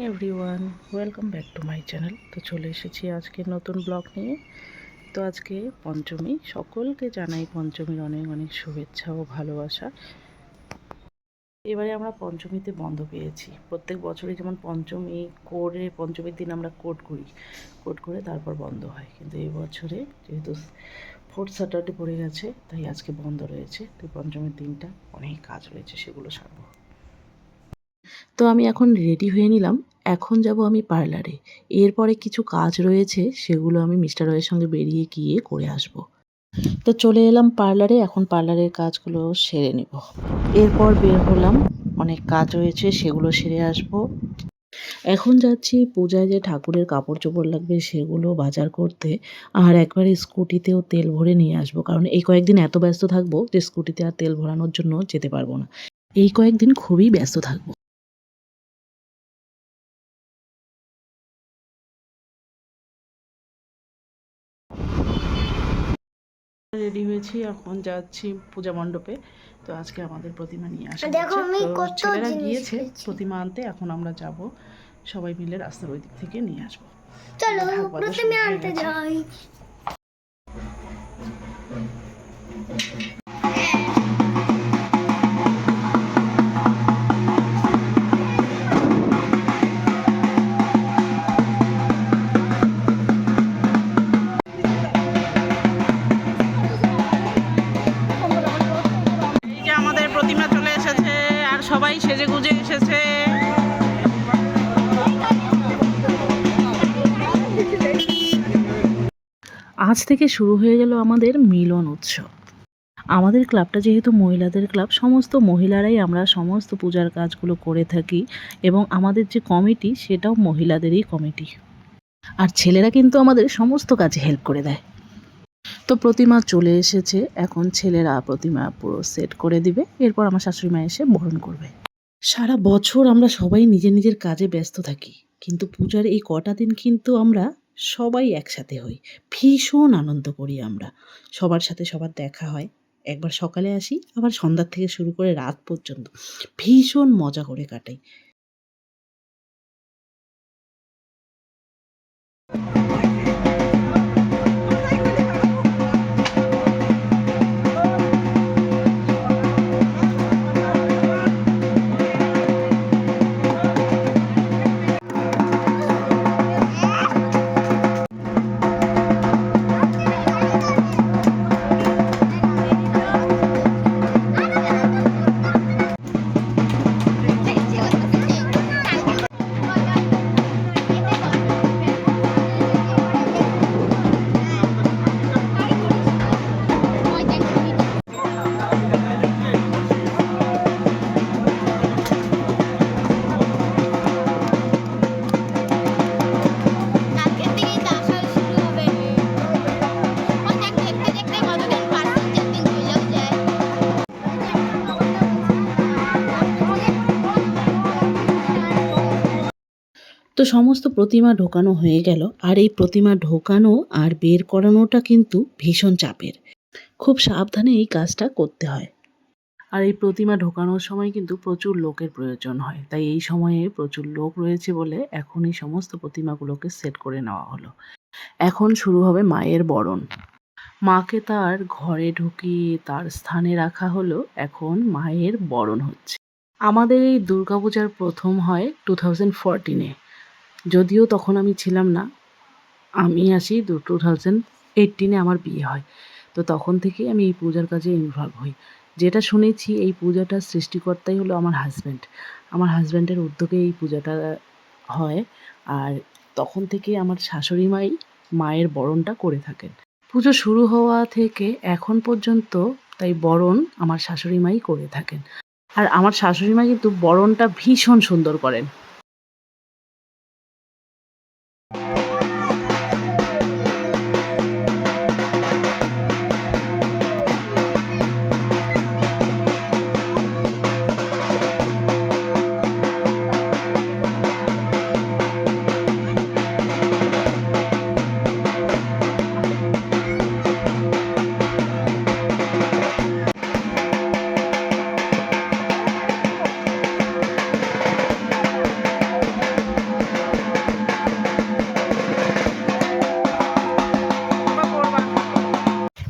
Everyone, welcome back to my channel. তো চলে এসেছি আজকে নতুন ব্লগ নিয়ে। তো আজকে পঞ্চমী, সকলকে জানাই পঞ্চমীর অনেক অনেক শুভেচ্ছা ও ভালোবাসা। এবারে আমরা পঞ্চমীতে বন্ধ পেয়েছি। প্রত্যেক বছরই যেমন পঞ্চমীর দিন আমরা কোট করি, কোট করে তারপর বন্ধ হয়, কিন্তু এই বছরে যেহেতু ফোর্থ স্যাটারডে পড়ে গেছে তাই আজকে বন্ধ রয়েছে। তো পঞ্চমীর দিনটা অনেক কাজ রয়েছে, সেগুলো সারবো। তো আমি এখন রেডি হয়ে নিলাম, এখন যাব আমি পার্লারে। এরপরে কিছু কাজ রয়েছে, সেগুলো আমি মিস্টার রয়ের সঙ্গে বেরিয়ে গিয়ে করে আসব। তো চলে এলাম পার্লারে, এখন পার্লারের কাজগুলো সেরে নেব। এরপর বের হলাম, অনেক কাজ রয়েছে সেগুলো সেরে আসব। এখন যাচ্ছি পূজায় যে ঠাকুরের কাপড় চোপড় লাগবে সেগুলো বাজার করতে, আর একবারে স্কুটিতেও তেল ভরে নিয়ে আসবো, কারণ এই কয়েকদিন এত ব্যস্ত থাকবো যে স্কুটিতে আর তেল ভরানোর জন্য যেতে পারবো না। এই কয়েকদিন খুবই ব্যস্ত থাকবো। রেডি হয়েছি, এখন যাচ্ছি পূজা মণ্ডপে। তো আজকে আমাদের প্রতিমা নিয়ে আসা হচ্ছে, তো ছেলেরা গিয়েছে প্রতিমা আনতে, এখন আমরা যাব সবাই মিলে রাস্তার ওই দিক থেকে নিয়ে আসবো। চলো প্রতিমা আনতে যাই। প্রতিমা চলে এসেছে আর সবাই সেজে গুজে এসেছে। আজ থেকে শুরু হয়ে গেল আমাদের মিলন উৎসব। আমাদের ক্লাবটা যেহেতু মহিলাদের ক্লাব, সমস্ত মহিলারাই আমরা সমস্ত পূজার কাজগুলো করে থাকি, এবং আমাদের যে কমিটি সেটাও মহিলাদেরই কমিটি। আর ছেলেরা কিন্তু আমাদের সমস্ত কাজে হেল্প করে দেয়। তো প্রতিমা চলে এসেছে, এখন ছেলেরা প্রতিমা পুরো সেট করে দিবে, এরপর আমার শাশুড়ি মা এসে বরণ করবে। সারা বছর আমরা সবাই নিজের নিজের কাজে ব্যস্ত থাকি, কিন্তু পূজার এই কটা দিন কিন্তু আমরা সবাই একসাথে হই, ভীষণ আনন্দ করি আমরা। সবার সাথে সবার দেখা হয়, একবার সকালে আসি, আবার সন্ধ্যার থেকে শুরু করে রাত পর্যন্ত ভীষণ মজা করে কাটাই। তো সমস্ত প্রতিমা ঢোকানো হয়ে গেল, আর এই প্রতিমা ঢোকানো আর বের করানোটা কিন্তু ভীষণ চাপের, খুব সাবধানে এই কাজটা করতে হয়। আর এই প্রতিমা ঢোকানোর সময় কিন্তু প্রচুর লোকের প্রয়োজন হয়, তাই এই সময়ে প্রচুর লোক রয়েছে বলে এখন এই সমস্ত প্রতিমাগুলোকে সেট করে নেওয়া হলো। এখন শুরু হবে মায়ের বরণ। মাকে তার ঘরে ঢুকিয়ে তার স্থানে রাখা হলো, এখন মায়ের বরণ হচ্ছে। আমাদের এই দুর্গাপূজার প্রথম হয় 2014-এ, যদিও তখন আমি ছিলাম না, আমি আসি 2018-এ আমার বিয়ে হয়। তো তখন থেকেই আমি এই পূজার কাজে ইনভলভ হই। যেটা শুনেছি এই পূজাটার সৃষ্টিকর্তাই হলো আমার হাজব্যান্ড। আমার হাজব্যান্ডের উদ্যোগে এই পূজাটা হয়, আর তখন থেকে আমার শাশুড়ি মাই মায়ের বরণটা করে থাকেন। পুজো শুরু হওয়া থেকে এখন পর্যন্ত তাই বরণ আমার শাশুড়ি মাই করে থাকেন। আর আমার শাশুড়ি মা কিন্তু বরণটা ভীষণ সুন্দর করেন।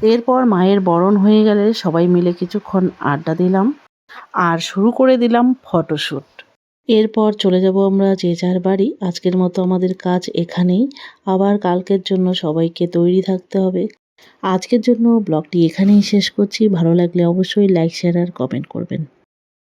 এরপর মায়ের বরণ হয়ে গেলে সবাই মিলে কিছুক্ষণ আড্ডা দিলাম আর শুরু করে দিলাম ফটোশ্যুট। এরপর চলে যাব আমরা যে যার বাড়ি। আজকের মতো আমাদের কাজ এখানেই, আবার কালকের জন্য সবাইকে তৈরি থাকতে হবে। আজকের জন্য ব্লগটি এখানেই শেষ করছি। ভালো লাগলে অবশ্যই লাইক, শেয়ার আর কমেন্ট করবেন।